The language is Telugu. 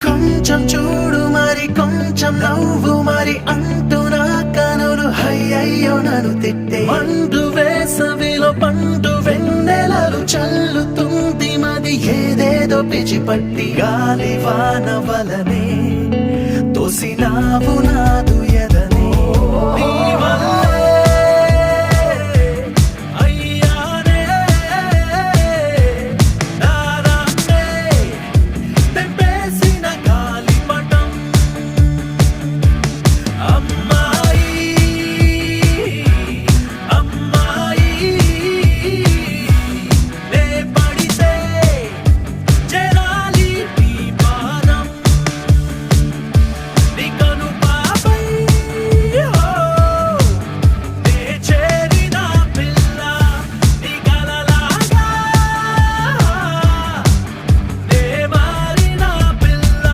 కొంచెం చూడు మరి కొంచెం నవ్వు మరి అంటూ నా కనులు అయ్యయ్యో నన్ను తిట్టే మండు వేసవిలో పండు వెన్నెలలు చల్లుతుంది మది ఏదేదో పిచ్చిపట్టి గాలి వాన వలనే తోసినావు నాదు ఎదనే నీ వల్ల